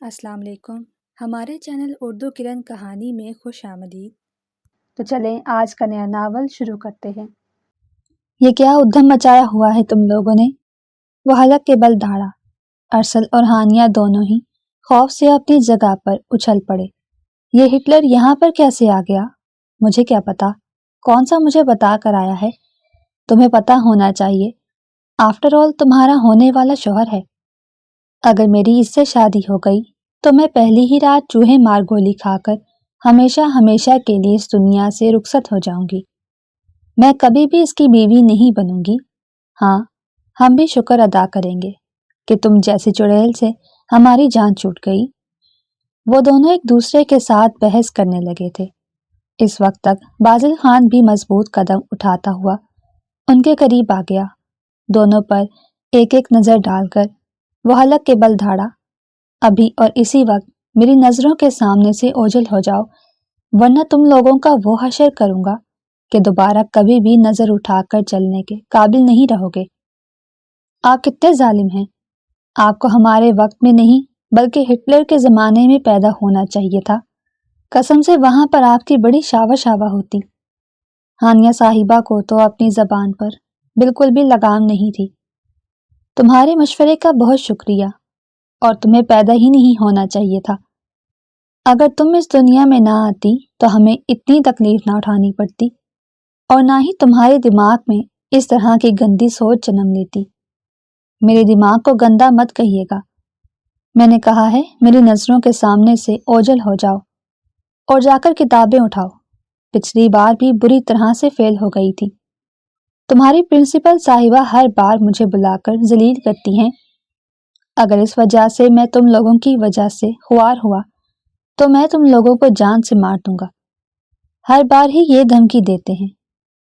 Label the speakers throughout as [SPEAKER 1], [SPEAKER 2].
[SPEAKER 1] السلام علیکم۔ ہمارے چینل اردو کرن کہانی میں خوش آمدید۔ تو چلیں آج کا نیا ناول شروع کرتے ہیں۔ یہ کیا ادھم مچایا ہوا ہے تم لوگوں نے؟ وہ حلق کے بل دھاڑا۔ ارسل اور ہانیہ دونوں ہی خوف سے اپنی جگہ پر اچھل پڑے۔ یہ ہٹلر یہاں پر کیسے آ گیا؟ مجھے کیا پتا؟ کون سا مجھے بتا کر آیا ہے؟ تمہیں پتا ہونا چاہیے، آفٹر آل تمہارا ہونے والا شوہر ہے۔ اگر میری اس سے شادی ہو گئی تو میں پہلی ہی رات چوہے مار گولی کھا کر ہمیشہ ہمیشہ کے لیے اس دنیا سے رخصت ہو جاؤں گی۔ میں کبھی بھی اس کی بیوی نہیں بنوں گی۔ ہاں، ہم بھی شکر ادا کریں گے کہ تم جیسی چڑیل سے ہماری جان چھوٹ گئی۔ وہ دونوں ایک دوسرے کے ساتھ بحث کرنے لگے تھے۔ اس وقت تک بازل خان بھی مضبوط قدم اٹھاتا ہوا ان کے قریب آ گیا۔ دونوں پر ایک ایک نظر ڈال کر وہ حلق کے بل دھاڑا، ابھی اور اسی وقت میری نظروں کے سامنے سے اوجھل ہو جاؤ، ورنہ تم لوگوں کا وہ حشر کروں گا کہ دوبارہ کبھی بھی نظر اٹھا کر چلنے کے قابل نہیں رہو گے۔ آپ کتنے ظالم ہیں! آپ کو ہمارے وقت میں نہیں بلکہ ہٹلر کے زمانے میں پیدا ہونا چاہیے تھا۔ قسم سے وہاں پر آپ کی بڑی شاوا شاوا ہوتی۔ ہانیہ صاحبہ کو تو اپنی زبان پر بالکل بھی لگام نہیں تھی۔ تمہارے مشورے کا بہت شکریہ، اور تمہیں پیدا ہی نہیں ہونا چاہیے تھا۔ اگر تم اس دنیا میں نہ آتی تو ہمیں اتنی تکلیف نہ اٹھانی پڑتی، اور نہ ہی تمہارے دماغ میں اس طرح کی گندی سوچ جنم لیتی۔ میرے دماغ کو گندا مت کہیے گا۔ میں نے کہا ہے میری نظروں کے سامنے سے اوجھل ہو جاؤ اور جا کر کتابیں اٹھاؤ۔ پچھلی بار بھی بری طرح سے فیل ہو گئی تھی۔ تمہاری پرنسپل صاحبہ ہر بار مجھے بلا کر ذلیل کرتی ہیں۔ اگر اس وجہ سے میں تم لوگوں کی وجہ سے خوار ہوا تو میں تم لوگوں کو جان سے مار دوں گا۔ ہر بار ہی یہ دھمکی دیتے ہیں،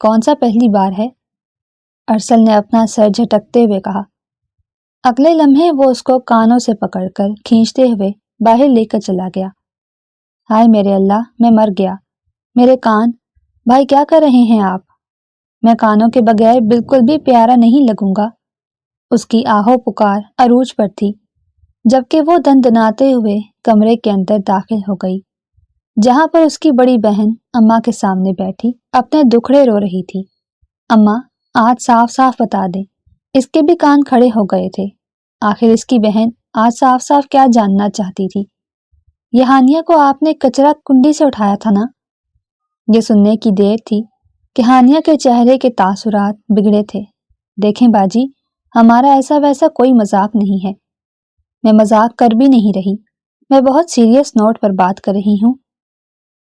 [SPEAKER 1] کون سا پہلی بار ہے؟ ارسل نے اپنا سر جھٹکتے ہوئے کہا۔ اگلے لمحے وہ اس کو کانوں سے پکڑ کر کھینچتے ہوئے باہر لے کر چلا گیا۔ ہائے میرے اللہ، میں مر گیا۔ میرے کان! بھائی کیا کر رہے ہیں آپ؟ میں کانوں کے بغیر بالکل بھی پیارا نہیں لگوں گا۔ اس کی آہو پکار عروج پر تھی، جبکہ وہ دندناتے ہوئے کمرے کے اندر داخل ہو گئی، جہاں پر اس کی بڑی بہن اماں کے سامنے بیٹھی اپنے دکھڑے رو رہی تھی۔ اماں، آج صاف صاف بتا دیں۔ اس کے بھی کان کھڑے ہو گئے تھے۔ آخر اس کی بہن آج صاف صاف کیا جاننا چاہتی تھی؟ یہ ہانیہ کو آپ نے کچرا کنڈی سے اٹھایا تھا نا؟ یہ سننے کی دیر تھی کہ ہانیہ کے چہرے کے تاثرات بگڑے تھے۔ دیکھیں باجی، ہمارا ایسا ویسا کوئی مذاق نہیں ہے۔ میں مذاق کر بھی نہیں رہی، میں بہت سیریس نوٹ پر بات کر رہی ہوں۔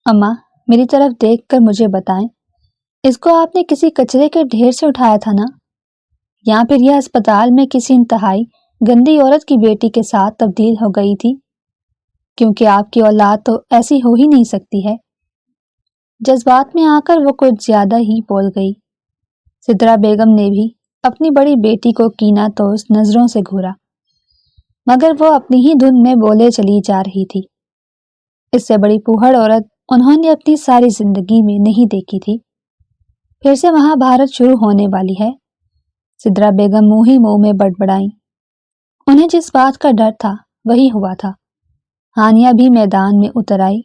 [SPEAKER 1] اماں، میری طرف دیکھ کر مجھے بتائیں، اس کو آپ نے کسی کچرے کے ڈھیر سے اٹھایا تھا نا؟ یا پھر یہ اسپتال میں کسی انتہائی گندی عورت کی بیٹی کے ساتھ تبدیل ہو گئی تھی؟ کیونکہ آپ کی اولاد تو ایسی ہو ہی نہیں سکتی ہے۔ جذبات میں آ کر وہ کچھ زیادہ ہی بول گئی۔ سدرا بیگم نے بھی اپنی بڑی بیٹی کو کینہ توز نظروں سے گھورا، مگر وہ اپنی ہی دھن میں بولے چلی جا رہی تھی۔ اس سے بڑی پوہڑ عورت انہوں نے اپنی ساری زندگی میں نہیں دیکھی تھی۔ پھر سے مہا بھارت شروع ہونے والی ہے۔ سدرا بیگم منہ ہی منہ میں بڑبڑائیں۔ انہیں جس بات کا ڈر تھا وہی ہوا تھا۔ ہانیہ بھی میدان میں اتر آئی۔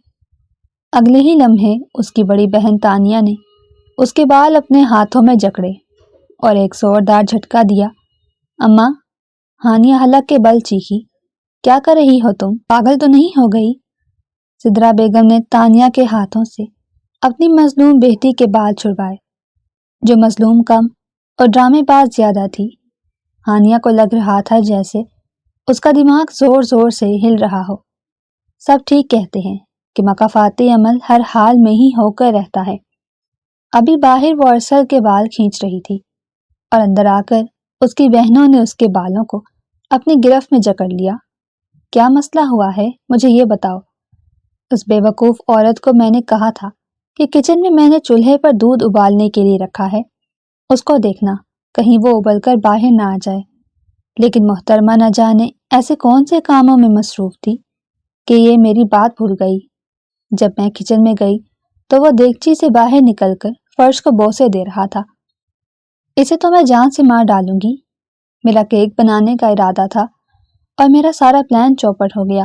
[SPEAKER 1] اگلے ہی لمحے اس کی بڑی بہن تانیہ نے اس کے بال اپنے ہاتھوں میں جکڑے اور ایک زوردار جھٹکا دیا۔ اماں! ہانیہ حلق کے بل چیخی۔ کیا کر رہی ہو تم؟ پاگل تو نہیں ہو گئی؟ سدرا بیگم نے تانیہ کے ہاتھوں سے اپنی مظلوم بیٹی کے بال چھڑوائے، جو مظلوم کم اور ڈرامے باز زیادہ تھی۔ ہانیہ کو لگ رہا تھا جیسے اس کا دماغ زور زور سے ہل رہا ہو۔ سب ٹھیک کہتے ہیں کہ مکافات عمل ہر حال میں ہی ہو کر رہتا ہے۔ ابھی باہر وہ ارسل کے بال کھینچ رہی تھی اور اندر آ کر اس کی بہنوں نے اس کے بالوں کو اپنی گرفت میں جکڑ لیا۔ کیا مسئلہ ہوا ہے؟ مجھے یہ بتاؤ۔ اس بے وقوف عورت کو میں نے کہا تھا کہ کچن میں نے چولہے پر دودھ ابالنے کے لیے رکھا ہے، اس کو دیکھنا کہیں وہ ابل کر باہر نہ آ جائے۔ لیکن محترمہ نہ جانے ایسے کون سے کاموں میں مصروف تھی کہ یہ میری بات بھول گئی۔ جب میں کچن میں گئی تو وہ دیگچی سے باہر نکل کر فرش کو بوسے دے رہا تھا۔ اسے تو میں جان سے مار ڈالوں گی۔ میرا کیک بنانے کا ارادہ تھا اور میرا سارا پلان چوپٹ ہو گیا۔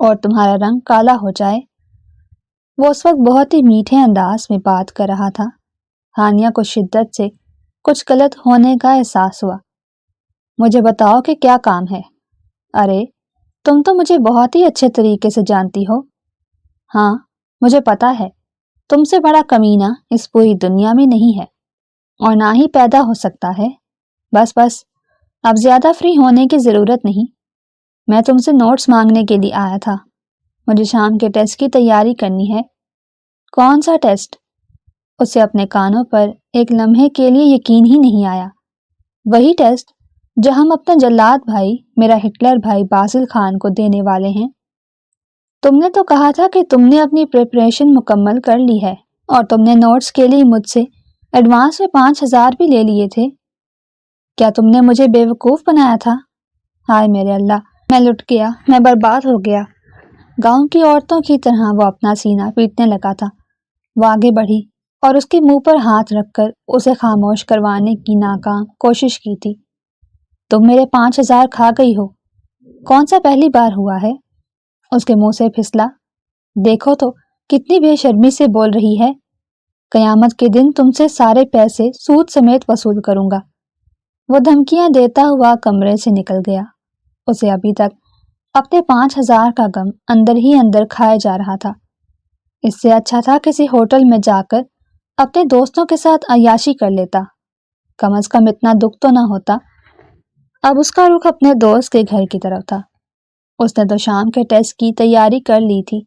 [SPEAKER 1] اور تمہارا رنگ کالا ہو جائے۔ وہ اس وقت بہت ہی میٹھے انداز میں بات کر رہا تھا۔ ہانیہ کو شدت سے کچھ غلط ہونے کا احساس ہوا۔ مجھے بتاؤ کہ کیا کام ہے؟ ارے تم تو مجھے بہت ہی اچھے طریقے سے جانتی ہو۔ ہاں مجھے پتا ہے، تم سے بڑا کمینہ اس پوری دنیا میں نہیں ہے، اور نہ ہی پیدا ہو سکتا ہے۔ بس اب زیادہ فری ہونے کی ضرورت نہیں۔ میں تم سے نوٹس مانگنے کے لیے آیا تھا۔ مجھے شام کے ٹیسٹ کی تیاری کرنی ہے۔ کون سا ٹیسٹ؟ اسے اپنے کانوں پر ایک لمحے کے لیے یقین ہی نہیں آیا۔ وہی ٹیسٹ جو ہم اپنا جلاد بھائی، میرا ہٹلر بھائی باسل خان کو دینے والے ہیں۔ تم نے تو کہا تھا کہ تم نے اپنی پریپریشن مکمل کر لی ہے، اور تم نے نوٹس کے لیے مجھ سے ایڈوانس میں 5,000 بھی لے لیے تھے۔ کیا تم نے مجھے بیوقوف بنایا تھا؟ ہائے میرے اللہ، میں لٹ گیا، میں برباد ہو گیا۔ گاؤں کی عورتوں کی طرح وہ اپنا سینہ پیٹنے لگا تھا۔ وہ آگے بڑھی اور اس کے منہ پر ہاتھ رکھ کر اسے خاموش کروانے کی ناکام کوشش کی تھی۔ تم میرے 5,000 کھا گئی ہو۔ کون سا پہلی بار ہوا ہے؟ اس کے منہ سے پھسلا۔ دیکھو تو کتنی بے شرمی سے بول رہی ہے۔ قیامت کے دن تم سے سارے پیسے سود سمیت وصول کروں گا۔ وہ دھمکیاں دیتا ہوا کمرے سے نکل گیا۔ اسے ابھی تک اپنے 5,000 کا غم اندر ہی اندر کھایا جا رہا تھا۔ اس سے اچھا تھا کسی ہوٹل میں جا کر اپنے دوستوں کے ساتھ عیاشی کر لیتا، کم از کم اتنا دکھ تو نہ ہوتا۔ اب اس کا رخ اپنے دوست کے گھر کی طرف تھا۔ اس نے تو شام کے ٹیسٹ کی تیاری کر لی تھی،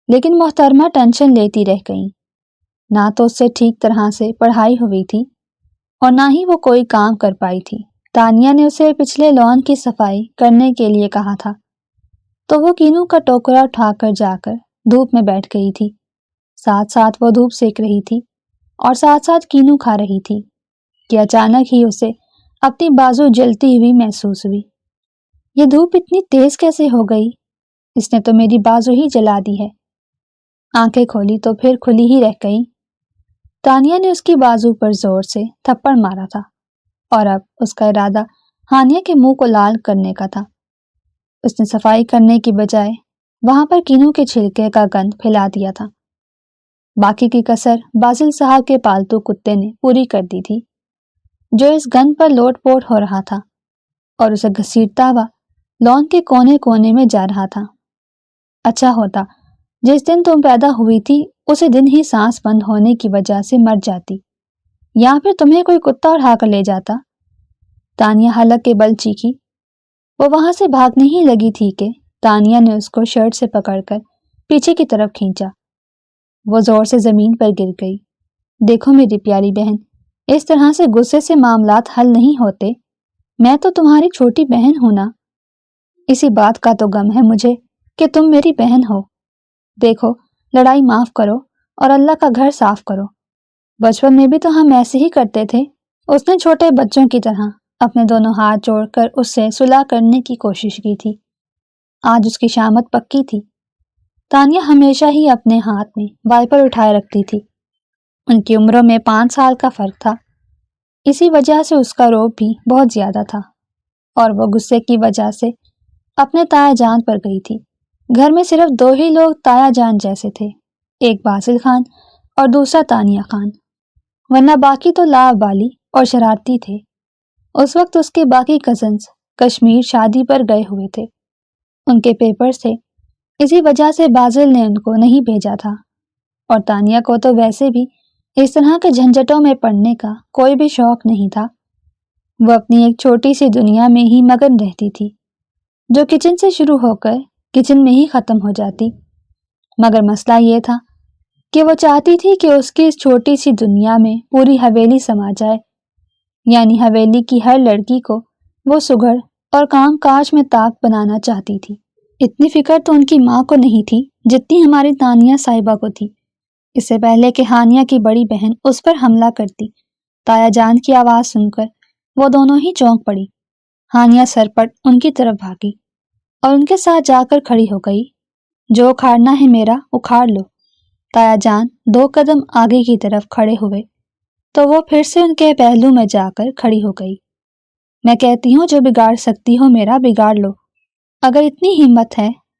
[SPEAKER 1] لیکن محترمہ ٹینشن لیتی رہ گئی۔ نہ تو اس سے ٹھیک طرح سے پڑھائی ہوئی تھی، اور نہ ہی وہ کوئی کام کر پائی تھی۔ تانیہ نے اسے پچھلے لان کی صفائی کرنے کے لیے کہا تھا، تو وہ کینو کا ٹوکرا اٹھا کر جا کر دھوپ میں بیٹھ گئی تھی۔ ساتھ ساتھ وہ دھوپ سیک رہی تھی اور ساتھ ساتھ کینو کھا رہی تھی کہ اچانک ہی اسے اپنی بازو جلتی ہوئی محسوس ہوئی۔ یہ دھوپ اتنی تیز کیسے ہو گئی؟ اس نے تو میری بازو ہی جلا دی ہے۔ آنکھیں کھولی تو پھر کھلی ہی رہ گئی۔ تانیہ نے اس کی بازو پر زور سے تھپڑ مارا تھا، اور اب اس کا ارادہ ہانیہ کے منہ کو لال کرنے کا تھا۔ اس نے صفائی کرنے کی بجائے وہاں پر کینو کے چھلکے کا گند پھیلا دیا تھا۔ باقی کی کسر باسل صاحب کے پالتو کتے نے پوری کر دی تھی، جو اس گند پر لوٹ پوٹ ہو رہا تھا اور اسے گھسیٹتا ہوا لان کے کونے کونے میں جا رہا تھا۔ اچھا ہوتا جس دن تم پیدا ہوئی تھی اسی دن ہی سانس بند ہونے کی وجہ سے مر جاتی، یا پھر تمہیں کوئی کتا اٹھا کر لے جاتا۔ تانیہ حلق کے بل چیخی۔ وہ وہاں سے بھاگنے ہی لگی تھی کہ تانیہ نے اس کو شرٹ سے پکڑ کر پیچھے کی طرف کھینچا۔ وہ زور سے زمین پر گر گئی۔ دیکھو میری پیاری بہن، اس طرح سے غصے سے معاملات حل نہیں ہوتے۔ میں تو تمہاری چھوٹی بہن ہوں نا۔ اسی بات کا تو غم ہے مجھے کہ تم میری بہن ہو۔ دیکھو، لڑائی معاف کرو اور اللہ کا گھر صاف کرو۔ بچپن میں بھی تو ہم ایسے ہی کرتے تھے۔ اس نے چھوٹے بچوں کی طرح اپنے دونوں ہاتھ جوڑ کر اس سے صلح کرنے کی کوشش کی تھی۔ آج اس کی شامت پکی تھی۔ تانیہ ہمیشہ ہی اپنے ہاتھ میں وائپر اٹھائے رکھتی تھی۔ ان کی عمروں میں 5 سال کا فرق تھا، اسی وجہ سے اس کا روب بھی بہت زیادہ تھا، اور وہ غصے کی وجہ سے اپنے تایا جان پر گئی تھی۔ گھر میں صرف 2 ہی لوگ تایا جان جیسے تھے، ایک باسل خان اور دوسرا تانیہ خان، ورنہ باقی تو لاابالی اور شرارتی تھے۔ اس وقت اس کے باقی کزنز کشمیر شادی پر گئے ہوئے تھے، ان کے پیپرز تھے، اسی وجہ سے باسل نے ان کو نہیں بھیجا تھا، اور تانیہ کو تو ویسے بھی اس طرح کے جھنجٹوں میں پڑنے کا کوئی بھی شوق نہیں تھا۔ وہ اپنی ایک چھوٹی سی دنیا میں ہی مگن رہتی تھی، جو کچن سے شروع ہو کر کچن میں ہی ختم ہو جاتی۔ مگر مسئلہ یہ تھا کہ وہ چاہتی تھی کہ اس کی اس چھوٹی سی دنیا میں پوری حویلی سما جائے، یعنی حویلی کی ہر لڑکی کو وہ سگڑ اور کام کاج میں طاق بنانا چاہتی تھی۔ اتنی فکر تو ان کی ماں کو نہیں تھی جتنی ہماری تانیہ صاحبہ کو تھی۔ اس سے پہلے کہ ہانیہ کی بڑی بہن اس پر حملہ کرتی، تایا جان کی آواز سن کر وہ دونوں ہی چونک پڑی۔ ہانیہ سرپٹ ان کی طرف بھاگی اور ان کے ساتھ جا کر کھڑی ہو گئی۔ جو اکھاڑنا ہے میرا اکھاڑ لو۔ تایا جان 2 قدم آگے کی طرف کھڑے ہوئے تو وہ پھر سے ان کے پہلو میں جا کر کھڑی ہو گئی۔ میں کہتی ہوں جو بگاڑ سکتی ہو میرا بگاڑ لو، اگر اتنی ہمت ہے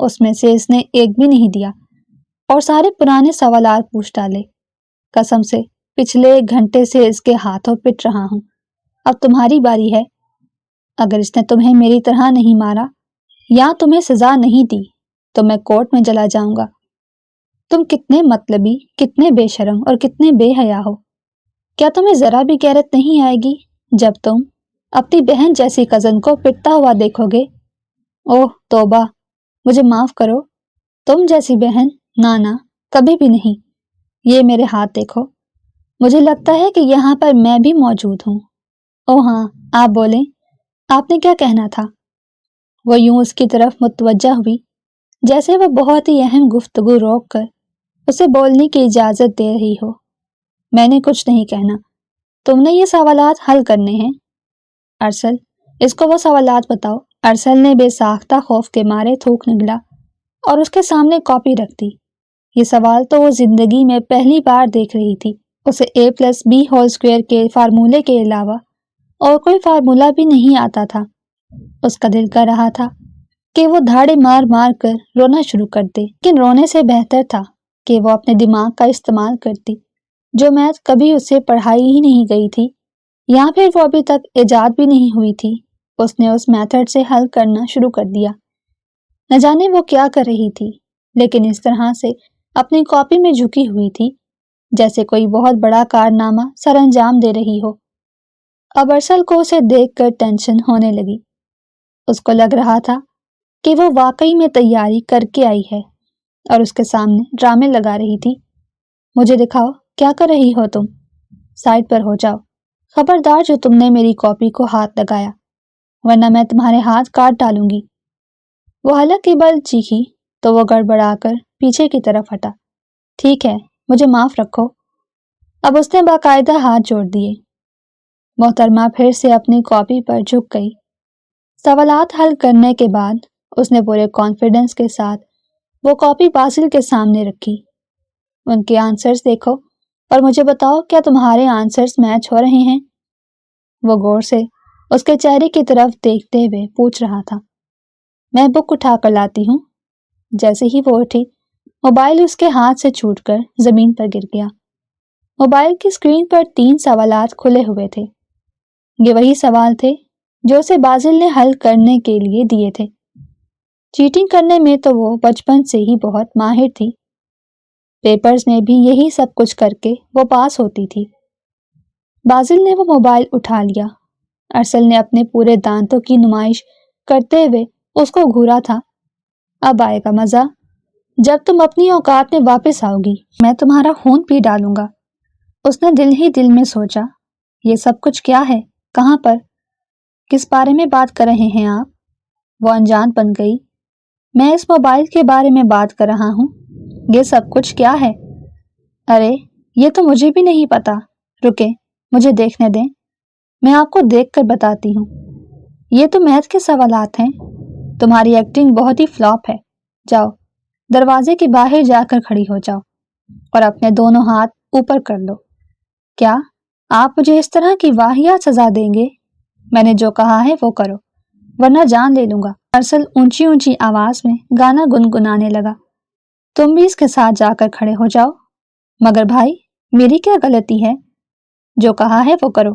[SPEAKER 1] اس میں سے اس نے ایک بھی نہیں دیا اور سارے پرانے سوالات پوچھ ڈالے۔ قسم سے پچھلے 1 گھنٹے سے اس کے ہاتھوں پٹ رہا ہوں۔ اب تمہاری باری ہے۔ اگر اس نے تمہیں میری طرح نہیں مارا یا تمہیں سزا نہیں دی تو میں کورٹ میں چلا جاؤں گا۔ تم کتنے مطلبی، کتنے بے شرم اور کتنے بے حیا ہو۔ کیا تمہیں ذرا بھی غیرت نہیں آئے گی جب تم اپنی بہن جیسی کزن کو پٹتا ہوا دیکھو گے؟ اوہ توبہ، مجھے معاف کرو۔ تم جیسی بہن؟ نانا، کبھی بھی نہیں۔ یہ میرے ہاتھ دیکھو۔ مجھے لگتا ہے کہ یہاں پر میں بھی موجود ہوں۔ اوہ ہاں، آپ بولیں، آپ نے کیا کہنا تھا؟ وہ یوں اس کی طرف متوجہ ہوئی جیسے وہ بہت ہی اہم گفتگو روک کر اسے بولنے کی اجازت دے رہی ہو۔ میں نے کچھ نہیں کہنا، تم نے یہ سوالات حل کرنے ہیں۔ ارسل، اس کو وہ سوالات بتاؤ۔ ارسل نے بے ساختہ خوف کے مارے تھوک نگلا اور اس کے سامنے کاپی رکھ دی۔ یہ سوال تو وہ زندگی میں پہلی بار دیکھ رہی تھی۔ اسے a+b² کے فارمولے کے علاوہ اور کوئی فارمولہ بھی نہیں آتا تھا۔ اس کا دل کر رہا تھا کہ وہ دھاڑے مار مار کر رونا شروع کر دے، لیکن رونے سے بہتر تھا کہ وہ اپنے دماغ کا استعمال کرتی، جو میتھ کبھی اسے پڑھائی ہی نہیں گئی تھی یا پھر وہ ابھی تک ایجاد بھی نہیں ہوئی تھی۔ اس نے اس میتھڈ سے حل کرنا شروع کر دیا۔ نہ جانے وہ کیا کر رہی تھی، لیکن اس طرح سے اپنی کاپی میں جھکی ہوئی تھی جیسے کوئی بہت بڑا کارنامہ سر انجام دے رہی ہو۔ اب ارسل کو اسے دیکھ کر ٹینشن ہونے لگی۔ اس کو لگ رہا تھا کہ وہ واقعی میں تیاری کر کے آئی ہے اور اس کے سامنے ڈرامے لگا رہی تھی۔ مجھے دکھاؤ، کیا کر رہی ہو تم؟ سائڈ پر ہو جاؤ، خبردار جو تم نے میری کاپی کو ہاتھ لگایا، ورنہ میں تمہارے ہاتھ کاٹ ڈالوں گی۔ وہ حلق کی بل چیخی تو وہ گڑبڑا کر پیچھے کی طرف ہٹا۔ ٹھیک ہے، مجھے معاف رکھو۔ اب اس نے باقاعدہ ہاتھ جوڑ دیے۔ محترمہ پھر سے اپنی کاپی پر جھک گئی۔ سوالات حل کرنے کے بعد اس نے پورے کانفیڈنس کے ساتھ وہ کاپی باسل کے سامنے رکھی۔ ان کے آنسرز دیکھو اور مجھے بتاؤ، کیا تمہارے آنسرز میچ ہو رہے ہیں؟ وہ غور سے اس کے چہرے کی طرف دیکھتے ہوئے پوچھ رہا تھا۔ میں بک اٹھا کر لاتی ہوں۔ جیسے ہی وہ اٹھی، موبائل اس کے ہاتھ سے چھوٹ کر زمین پر گر گیا۔ موبائل کی اسکرین پر 3 سوالات کھلے ہوئے تھے۔ یہ وہی سوال تھے جو اسے باسل نے حل کرنے کے لیے دیے تھے۔ چیٹنگ کرنے میں تو وہ بچپن سے ہی بہت ماہر تھی۔ پیپرز میں بھی یہی سب کچھ کر کے وہ پاس ہوتی تھی۔ باسل نے وہ موبائل اٹھا لیا۔ ارسل نے اپنے پورے دانتوں کی نمائش کرتے ہوئے اس کو گھورا تھا۔ اب آئے گا مزہ، جب تم اپنی اوقات میں واپس آؤ گی، میں تمہارا خون پی ڈالوں گا۔ اس نے دل ہی دل میں سوچا، یہ سب کچھ کیا ہے؟ کہاں پر؟ کس بارے میں بات کر رہے ہیں آپ؟ وہ انجان بن گئی۔ میں اس موبائل کے بارے میں بات کر رہا ہوں۔ یہ سب کچھ کیا ہے؟ ارے یہ تو مجھے بھی نہیں پتا۔ رکے، مجھے دیکھنے دیں، میں آپ کو دیکھ کر بتاتی ہوں۔ یہ تو میتھ کے سوالات ہیں۔ تمہاری ایکٹنگ بہت ہی فلاپ ہے۔ جاؤ، دروازے کے باہر جا کر کھڑی ہو جاؤ اور اپنے دونوں ہاتھ اوپر کر لو۔ کیا آپ مجھے اس طرح کی واہیات سزا دیں گے؟ میں نے جو کہا ہے وہ کرو، ورنہ جان لے لوں گا۔ ارسل اونچی اونچی آواز میں گانا گنگنانے لگا۔ تم بھی اس کے ساتھ جا کر کھڑے ہو جاؤ۔ مگر بھائی، میری کیا غلطی ہے؟ جو کہا ہے وہ کرو،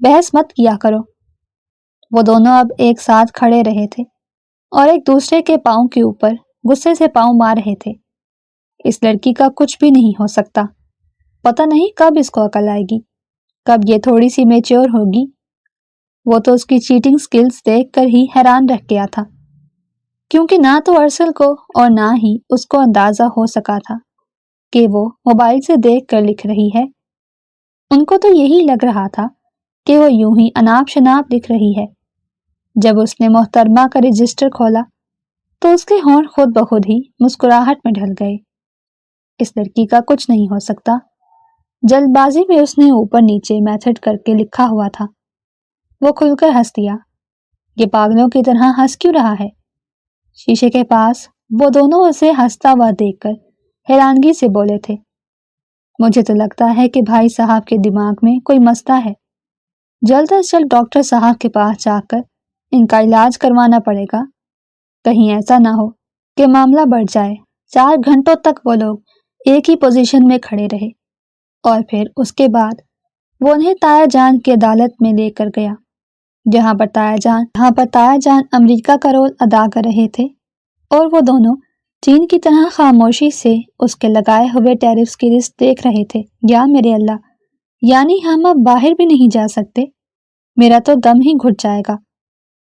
[SPEAKER 1] بحث مت کیا کرو۔ وہ دونوں اب ایک ساتھ کھڑے رہے تھے اور ایک دوسرے کے پاؤں کے اوپر غصے سے پاؤں مار رہے تھے۔ اس لڑکی کا کچھ بھی نہیں ہو سکتا۔ پتہ نہیں کب اس کو عقل آئے گی، کب یہ تھوڑی سی میچور ہوگی۔ وہ تو اس کی چیٹنگ سکلز دیکھ کر ہی حیران رہ گیا تھا، کیونکہ نہ تو ارسل کو اور نہ ہی اس کو اندازہ ہو سکا تھا کہ وہ موبائل سے دیکھ کر لکھ رہی ہے۔ ان کو تو یہی لگ رہا تھا کہ وہ یوں ہی اناپ شناپ لکھ رہی ہے۔ جب اس نے محترمہ کا رجسٹر کھولا تو اس کے ہونٹ خود بخود ہی مسکراہٹ میں ڈھل گئے۔ اس لڑکی کا کچھ نہیں ہو سکتا۔ جلد بازی میں اس نے اوپر نیچے میتھڈ کر کے لکھا ہوا تھا۔ وہ کھل کر ہنس دیا۔ یہ پاگلوں کی طرح ہنس کیوں رہا ہے؟ شیشے کے پاس وہ دونوں اسے ہنستا ہوا دیکھ کر حیرانگی سے بولے تھے۔ مجھے تو لگتا ہے کہ بھائی صاحب کے دماغ میں کوئی مسئلہ ہے۔ جلد از جلد ڈاکٹر صاحب کے پاس جا کر ان کا علاج کروانا پڑے گا۔ کہیں ایسا نہ ہو کہ معاملہ بڑھ جائے۔ 4 گھنٹوں تک وہ لوگ ایک ہی پوزیشن میں کھڑے رہے اور پھر اس کے بعد وہ انہیں تایا جان کی عدالت میں لے کر گیا، جہاں پر تایا جان امریکہ کا رول ادا کر رہے تھے اور وہ دونوں چین کی طرح خاموشی سے اس کے لگائے ہوئے ٹیرفز کی لسٹ دیکھ رہے تھے۔ یا میرے اللہ، یعنی ہم اب باہر بھی نہیں جا سکتے؟ میرا تو دم ہی گھٹ جائے گا۔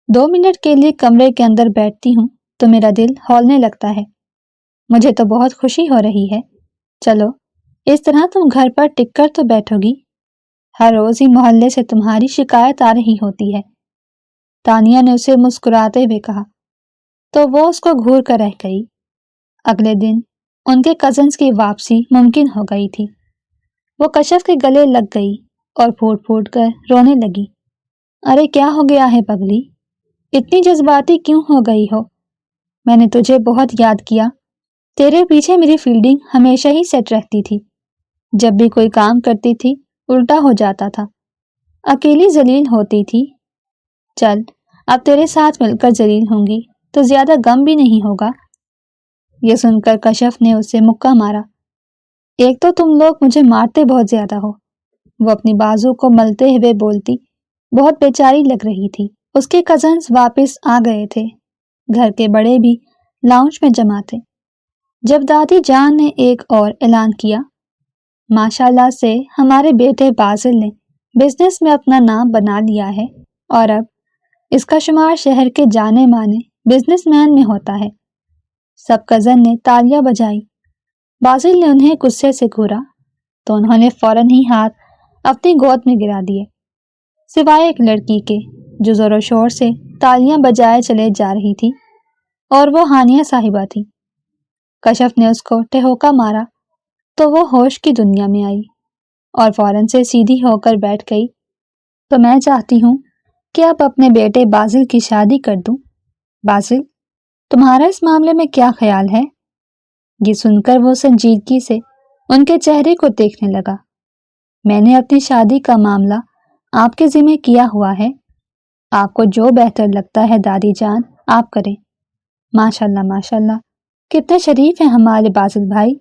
[SPEAKER 1] 2 منٹ کے لیے کمرے کے اندر بیٹھتی ہوں تو میرا دل ہولنے لگتا ہے۔ مجھے تو بہت خوشی ہو رہی ہے۔ چلو اس طرح تم گھر پر ٹک کر تو بیٹھو گی؟ ہر روز ہی محلے سے تمہاری شکایت آ رہی ہوتی ہے، تانیہ نے اسے مسکراتے ہوئے کہا، تو وہ اس کو گھور کر رہ گئی۔ اگلے دن ان کے کزنز کی واپسی ممکن ہو گئی تھی۔ وہ کشف کے گلے لگ گئی اور پھوٹ پھوٹ کر رونے لگی۔ ارے کیا ہو گیا ہے پگلی؟ اتنی جذباتی کیوں ہو گئی ہو؟ میں نے تجھے بہت یاد کیا۔ تیرے پیچھے میری فیلڈنگ ہمیشہ ہی سیٹ رہتی تھی۔ جب بھی کوئی کام کرتی تھی الٹا ہو جاتا تھا، اکیلی ذلیل ہوتی تھی۔ چل اب تیرے ساتھ مل کر ذلیل ہوں گی تو زیادہ غم بھی نہیں ہوگا۔ یہ سن کر کشف نے اسے مکہ مارا۔ ایک تو تم لوگ مجھے مارتے بہت زیادہ ہو۔ وہ اپنی بازو کو ملتے ہوئے بولتی بہت بیچاری لگ رہی تھی۔ اس کے کزنز واپس آ گئے تھے، گھر کے بڑے بھی لاؤنج میں جمع تھے۔ جب دادی جان نے ایک اور اعلان کیا، ماشاءاللہ سے ہمارے بیٹے باسل نے بزنس میں اپنا نام بنا لیا ہے اور اب اس کا شمار شہر کے جانے مانے بزنس مین میں ہوتا ہے۔ سب کزن نے تالیاں بجائی۔ باسل نے انہیں غصے سے گھورا تو انہوں نے فوراً ہی ہاتھ اپنی گود میں گرا دیے، سوائے ایک لڑکی کے جو زور و شور سے تالیاں بجائے چلے جا رہی تھی، اور وہ ہانیہ صاحبہ تھی۔ کشف نے اس کو ٹھہوکا مارا تو وہ ہوش کی دنیا میں آئی اور فوراً سے سیدھی ہو کر بیٹھ گئی۔ تو میں چاہتی ہوں کہ اب اپنے بیٹے باسل کی شادی کر دوں۔ باسل، تمہارا اس معاملے میں کیا خیال ہے؟ یہ سن کر وہ سنجیدگی سے ان کے چہرے کو دیکھنے لگا۔ میں نے اپنی شادی کا معاملہ آپ کے ذمہ کیا ہوا ہے، آپ کو جو بہتر لگتا ہے دادی جان آپ کریں۔ ماشاءاللہ ماشاءاللہ، کتنے شریف ہیں ہمارے باسل بھائی۔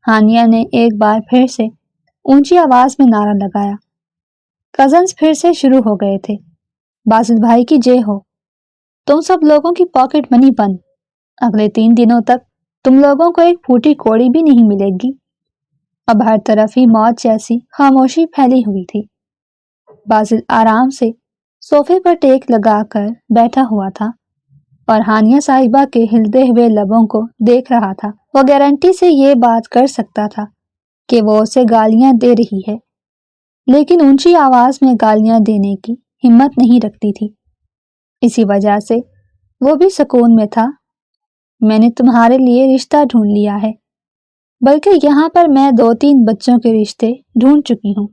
[SPEAKER 1] ہانیہ نے ایک بار پھر سے اونچی آواز میں نعرہ لگایا۔ کزنز پھر سے شروع ہو گئے تھے۔ باسل بھائی کی جے ہو۔ تم سب لوگوں کی پاکٹ منی بند۔ اگلے 3 دنوں تک تم لوگوں کو ایک پھوٹی کوڑی بھی نہیں ملے گی۔ اب ہر طرف ہی موت جیسی خاموشی پھیلی ہوئی تھی۔ باسل آرام سے صوفے پر ٹیک لگا کر بیٹھا ہوا تھا اور ہانیہ صاحبہ کے ہلتے ہوئے لبوں کو دیکھ رہا تھا۔ وہ گارنٹی سے یہ بات کر سکتا تھا کہ وہ اسے گالیاں دے رہی ہے، لیکن اونچی آواز میں گالیاں دینے کی ہمت نہیں رکھتی تھی۔ اسی وجہ سے وہ بھی سکون میں تھا۔ میں نے تمہارے لیے رشتہ ڈھونڈ لیا ہے، بلکہ یہاں پر میں 2-3 بچوں کے رشتے ڈھونڈ چکی ہوں۔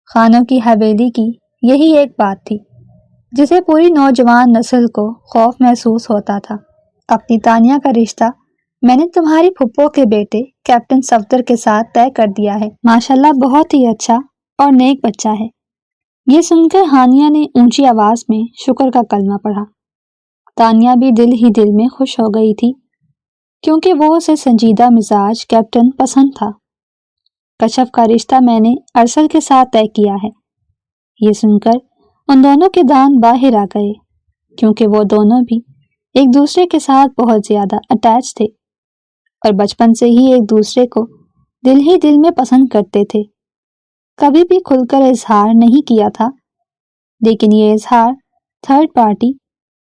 [SPEAKER 1] خانوں کی حویلی کی یہی ایک بات تھی جسے پوری نوجوان نسل کو خوف محسوس ہوتا تھا۔ اپنی تانیہ کا رشتہ میں نے تمہاری پھپھو کے بیٹے کیپٹن صفدر کے ساتھ طے کر دیا ہے۔ ماشاءاللہ بہت ہی اچھا اور نیک بچہ ہے۔ یہ سن کر ہانیہ نے اونچی آواز میں شکر کا کلمہ پڑھا۔ تانیہ بھی دل ہی دل میں خوش ہو گئی تھی کیونکہ وہ اسے سنجیدہ مزاج کیپٹن پسند تھا۔ کشف کا رشتہ میں نے ارسل کے ساتھ طے کیا ہے۔ یہ سن کر ان دونوں کے دان باہر آ گئے کیونکہ وہ دونوں بھی ایک دوسرے کے ساتھ بہت زیادہ اٹیچ تھے اور بچپن سے ہی ایک دوسرے کو دل ہی دل میں پسند کرتے تھے۔ کبھی بھی کھل کر اظہار نہیں کیا تھا، لیکن یہ اظہار تھرڈ پارٹی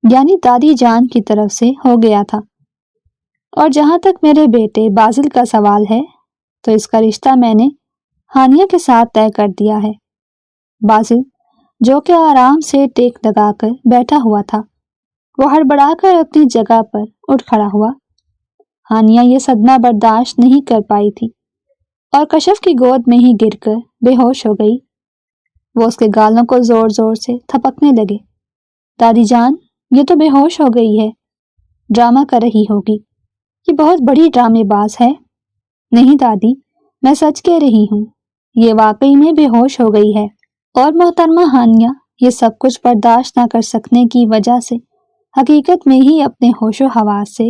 [SPEAKER 1] یعنی دادی جان کی طرف سے ہو گیا تھا۔ اور جہاں تک میرے بیٹے باسل کا سوال ہے تو اس کا رشتہ میں نے ہانیہ کے ساتھ طے کر دیا ہے۔ باسل جو کہ آرام سے ٹیک لگا کر بیٹھا ہوا تھا، وہ ہڑبڑا کر اپنی جگہ پر اٹھ کھڑا ہوا۔ ہانیہ یہ صدمہ برداشت نہیں کر پائی تھی اور کشف کی گود میں ہی گر کر بے ہوش ہو گئی۔ وہ اس کے گالوں کو زور زور سے تھپکنے لگے۔ دادی جان، یہ تو بے ہوش ہو گئی ہے، ڈرامہ کر رہی ہوگی، یہ بہت بڑی ڈرامے باز ہے۔ نہیں دادی، میں سچ کہہ رہی ہوں، یہ واقعی میں بے ہوش ہو گئی ہے۔ اور محترمہ ہانیہ یہ سب کچھ برداشت نہ کر سکنے کی وجہ سے حقیقت میں ہی اپنے ہوش و حواس سے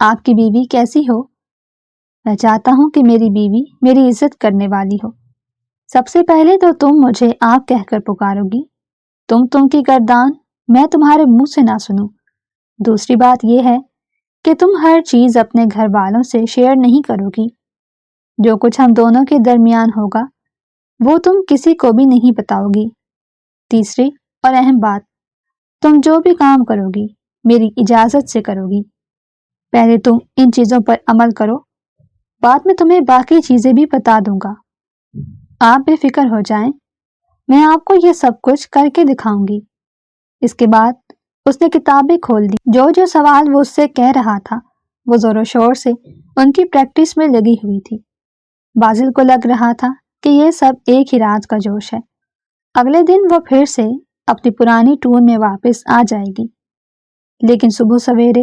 [SPEAKER 1] آپ کی بیوی کیسی ہو؟ میں چاہتا ہوں کہ میری بیوی میری عزت کرنے والی ہو۔ سب سے پہلے تو تم مجھے آپ کہہ کر پکارو گی۔ تم کی گردان میں تمہارے منہ سے نہ سنوں۔ دوسری بات یہ ہے کہ تم ہر چیز اپنے گھر والوں سے شیئر نہیں کرو گی۔ جو کچھ ہم دونوں کے درمیان ہوگا وہ تم کسی کو بھی نہیں بتاؤ گی۔ تیسری اور اہم بات، تم جو بھی کام کرو گی میری اجازت سے کرو گی۔ پہلے تم ان چیزوں پر عمل کرو، بعد میں تمہیں باقی چیزیں بھی بتا دوں گا۔ آپ بے فکر ہو جائیں، میں آپ کو یہ سب کچھ کر کے دکھاؤں گی۔ اس کے بعد اس نے کتابیں کھول دی۔ جو سوال وہ اس سے کہہ رہا تھا وہ زور و شور سے ان کی پریکٹس میں لگی ہوئی تھی۔ بازل کو لگ رہا تھا کہ یہ سب ایک ہی رات کا جوش ہے۔ اگلے دن وہ پھر سے اپنی پرانی ٹون میں واپس آ جائے گی۔ لیکن صبح سویرے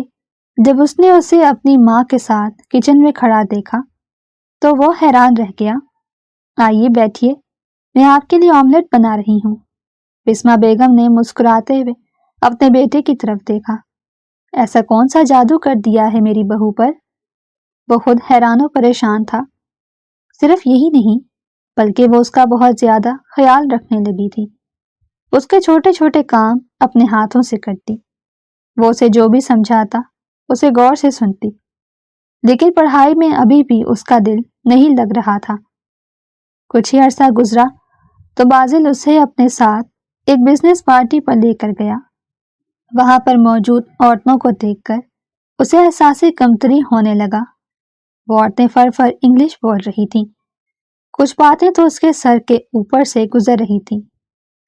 [SPEAKER 1] جب اس نے اسے اپنی ماں کے ساتھ کچن میں کھڑا دیکھا تو وہ حیران رہ گیا۔ آئیے بیٹھیے، میں آپ کے لیے آملیٹ بنا رہی ہوں۔ بسمہ بیگم نے مسکراتے ہوئے اپنے بیٹے کی طرف دیکھا۔ ایسا کون سا جادو کر دیا ہے میری بہو پر؟ وہ خود حیران و پریشان تھا۔ صرف یہی نہیں بلکہ وہ اس کا بہت زیادہ خیال رکھنے لگی تھی۔ اس کے چھوٹے چھوٹے کام اپنے ہاتھوں سے کرتی۔ وہ اسے جو بھی سمجھاتا اسے غور سے سنتی، لیکن پڑھائی میں ابھی بھی اس کا دل نہیں لگ رہا تھا۔ کچھ ہی عرصہ گزرا تو بازل اسے اپنے ساتھ ایک بزنس پارٹی پر لے کر گیا۔ وہاں پر موجود عورتوں کو دیکھ کر اسے احساس کمتری ہونے لگا۔ وہ عورتیں فر انگلش بول رہی تھیں۔ کچھ باتیں تو اس کے سر کے اوپر سے گزر رہی تھیں۔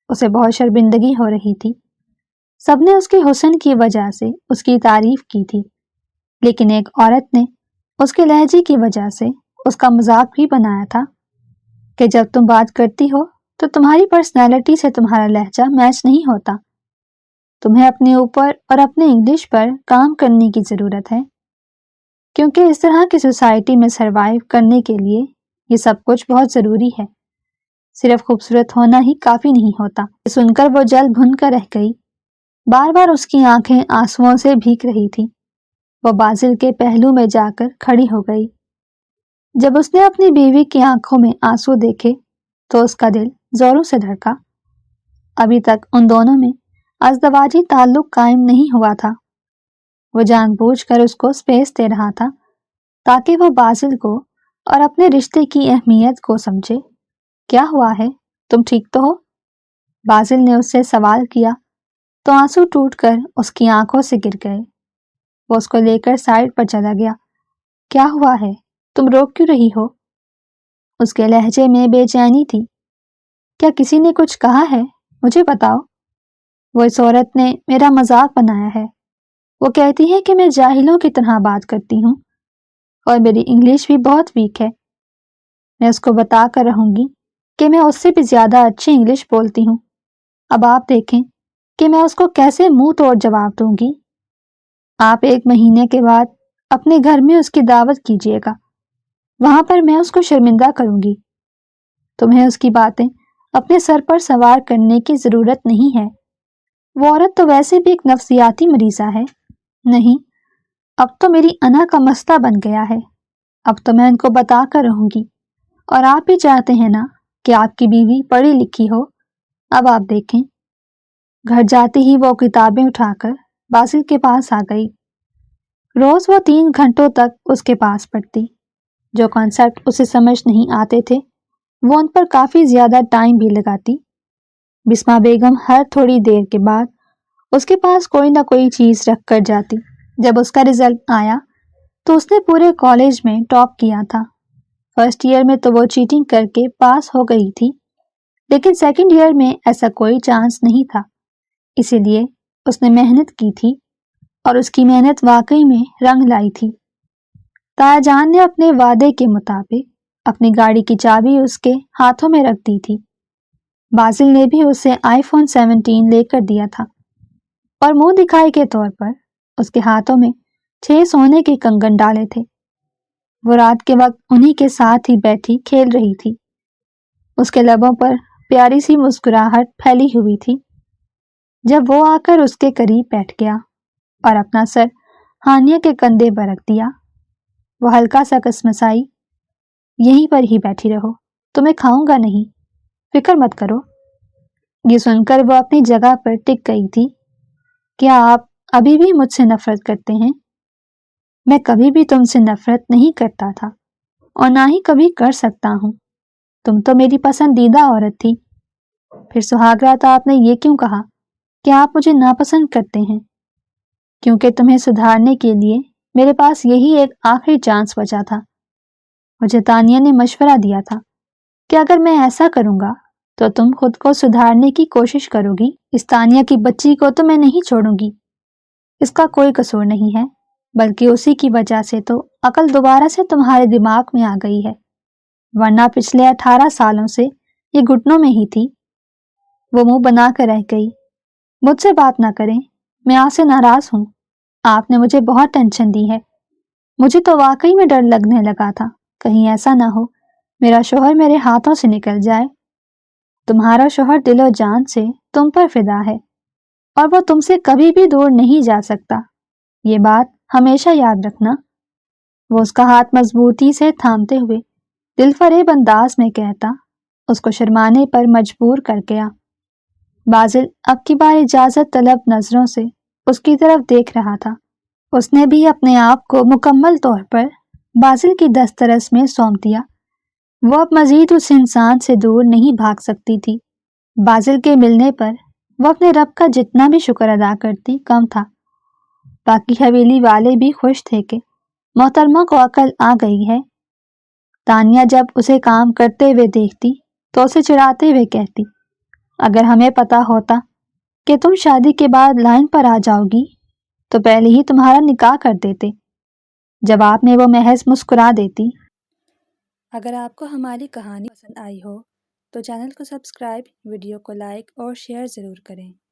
[SPEAKER 1] اسے بہت شرمندگی ہو رہی تھی۔ سب نے اس کے حسن کی وجہ سے اس کی تعریف کی تھی، لیکن ایک عورت نے اس کے لہجے کی وجہ سے اس کا مذاق بھی بنایا تھا کہ جب تم بات کرتی ہو تو تمہاری پرسنالٹی سے تمہارا لہجہ میچ نہیں ہوتا۔ تمہیں اپنے اوپر اور اپنے انگلش پر کام کرنے کی ضرورت ہے، کیونکہ اس طرح کی سوسائٹی میں سروائیو کرنے کے لیے یہ سب کچھ بہت ضروری ہے۔ صرف خوبصورت ہونا ہی کافی نہیں ہوتا۔ سن کر وہ جل بھن کر رہ گئی۔ بار بار اس کی آنکھیں آنسوؤں سے بھیگ رہی تھی۔ وہ بازل کے پہلو میں جا کر کھڑی ہو گئی۔ جب اس نے اپنی بیوی کی آنکھوں میں آنسو دیکھے تو اس کا دل زوروں سے دھڑکا۔ ابھی تک ان دونوں میں ازدواجی تعلق قائم نہیں ہوا تھا۔ وہ جان بوجھ کر اس کو سپیس دے رہا تھا تاکہ وہ بازل کو اور اپنے رشتے کی اہمیت کو سمجھے۔ کیا ہوا ہے؟ تم ٹھیک تو ہو؟ بازل نے اس سے سوال کیا تو آنسو ٹوٹ کر اس کی آنکھوں سے گر گئے۔ وہ اس کو لے کر سائڈ پر چلا گیا۔ کیا ہوا ہے؟ تم رو کیوں رہی ہو؟ اس کے لہجے میں بے چینی تھی۔ کیا کسی نے کچھ کہا ہے؟ مجھے بتاؤ۔ وہ اس عورت نے میرا مذاق بنایا ہے۔ وہ کہتی ہے کہ میں جاہلوں کی طرح بات کرتی ہوں اور میری انگلش بھی بہت ویک ہے۔ میں اس کو بتا کر رہوں گی کہ میں اس سے بھی زیادہ اچھی انگلش بولتی ہوں۔ اب آپ دیکھیں کہ میں اس کو کیسے منہ توڑ جواب دوں گی۔ آپ 1 مہینے کے بعد اپنے گھر میں اس کی دعوت کیجیے گا۔ وہاں پر میں اس کو شرمندہ کروں گی۔ تمہیں اس کی باتیں اپنے سر پر سوار کرنے کی ضرورت نہیں ہے۔ وہ عورت تو ویسے بھی ایک نفسیاتی مریضہ ہے۔ نہیں، اب تو میری انا کا مسئلہ بن گیا ہے۔ اب تو میں ان کو بتا کر رہوں گی، اور آپ بھی چاہتے ہیں نا کہ آپ کی بیوی پڑھی لکھی ہو۔ اب آپ دیکھیں۔ گھر جاتے ہی وہ کتابیں اٹھا کر بازل کے پاس آ گئی۔ روز وہ 3 گھنٹوں تک اس کے پاس پڑھتی۔ جو کانسیپٹ اسے سمجھ نہیں آتے تھے وہ ان پر کافی زیادہ ٹائم بھی لگاتی۔ بسمہ بیگم ہر تھوڑی دیر کے بعد اس کے پاس کوئی نہ کوئی چیز رکھ کر جاتی۔ جب اس کا رزلٹ آیا تو اس نے پورے کالج میں ٹاپ کیا تھا۔ فرسٹ ایئر میں تو وہ چیٹنگ کر کے پاس ہو گئی تھی، لیکن سیکنڈ ایئر میں ایسا کوئی چانس نہیں تھا۔ اسی لیے اس نے محنت کی تھی اور اس کی محنت واقعی میں رنگ لائی تھی۔ تایا جان نے اپنے وعدے کے مطابق اپنی گاڑی کی چابی اس کے ہاتھوں میں رکھ دی تھی۔ بازل نے بھی اسے آئی فون 17 لے کر دیا تھا، اور منہ دکھائی کے طور پر اس کے ہاتھوں میں 6 سونے کے کنگن ڈالے تھے۔ وہ رات کے وقت انہی کے ساتھ ہی بیٹھی کھیل رہی تھی۔ اس کے لبوں پر پیاری سی مسکراہٹ پھیلی ہوئی تھی۔ جب وہ آ کر اس کے قریب بیٹھ گیا اور اپنا سر ہانیہ کے کندھے پر رکھ دیا۔ وہ ہلکا سا کسمسائی، یہیں پر ہی بیٹھی رہو، تمہیں کھاؤں گا نہیں، فکر مت کرو۔ یہ سن کر وہ اپنی جگہ پر ٹک گئی تھی۔ کیا آپ ابھی بھی مجھ سے نفرت کرتے ہیں؟ میں کبھی بھی تم سے نفرت نہیں کرتا تھا اور نہ ہی کبھی کر سکتا ہوں۔ تم تو میری پسندیدہ عورت تھی۔ پھر سہاگ رات آپ نے یہ کیوں کہا کہ آپ مجھے ناپسند کرتے ہیں؟ کیونکہ تمہیں سدھارنے کے لیے میرے پاس یہی ایک آخری چانس بچا تھا۔ مجھے تانیہ نے مشورہ دیا تھا کہ اگر میں ایسا کروں گا تو تم خود کو سدھارنے کی کوشش کرو گی۔ اس تانیہ کی بچی کو تو میں نہیں چھوڑوں گی۔ اس کا کوئی قصور نہیں ہے، بلکہ اسی کی وجہ سے تو عقل دوبارہ سے تمہارے دماغ میں آ گئی ہے، ورنہ پچھلے 18 سالوں سے یہ گھٹنوں میں ہی تھی۔ وہ منہ بنا کر رہ گئی۔ مجھ سے بات نہ کریں، میں آپ سے ناراض ہوں۔ آپ نے مجھے بہت ٹینشن دی ہے۔ مجھے تو واقعی میں ڈر لگنے لگا تھا، کہیں ایسا نہ ہو میرا شوہر میرے ہاتھوں سے نکل جائے۔ تمہارا شوہر دل و جان سے تم پر فدا ہے اور وہ تم سے کبھی بھی دور نہیں جا سکتا، یہ بات ہمیشہ یاد رکھنا۔ وہ اس کا ہاتھ مضبوطی سے تھامتے ہوئے دل فریب انداز میں کہتا، اس کو شرمانے پر مجبور کر گیا۔ بازل اب کی بار اجازت طلب نظروں سے اس کی طرف دیکھ رہا تھا۔ اس نے بھی اپنے آپ کو مکمل طور پر بازل کی دسترس میں سونپ دیا۔ وہ اب مزید اس انسان سے دور نہیں بھاگ سکتی تھی۔ بازل کے ملنے پر وہ اپنے رب کا جتنا بھی شکر ادا کرتی کم تھا۔ باقی حویلی والے بھی خوش تھے کہ محترمہ کو عقل آ گئی ہے۔ تانیہ جب اسے کام کرتے ہوئے دیکھتی تو اسے چڑھاتے ہوئے کہتی، اگر ہمیں پتا ہوتا کہ تم شادی کے بعد لائن پر آ جاؤ گی تو پہلے ہی تمہارا نکاح کر دیتے۔ جواب میں وہ محض مسکرا دیتی۔ اگر آپ کو ہماری کہانی پسند آئی ہو تو چینل کو سبسکرائب، ویڈیو کو لائک اور شیئر ضرور کریں۔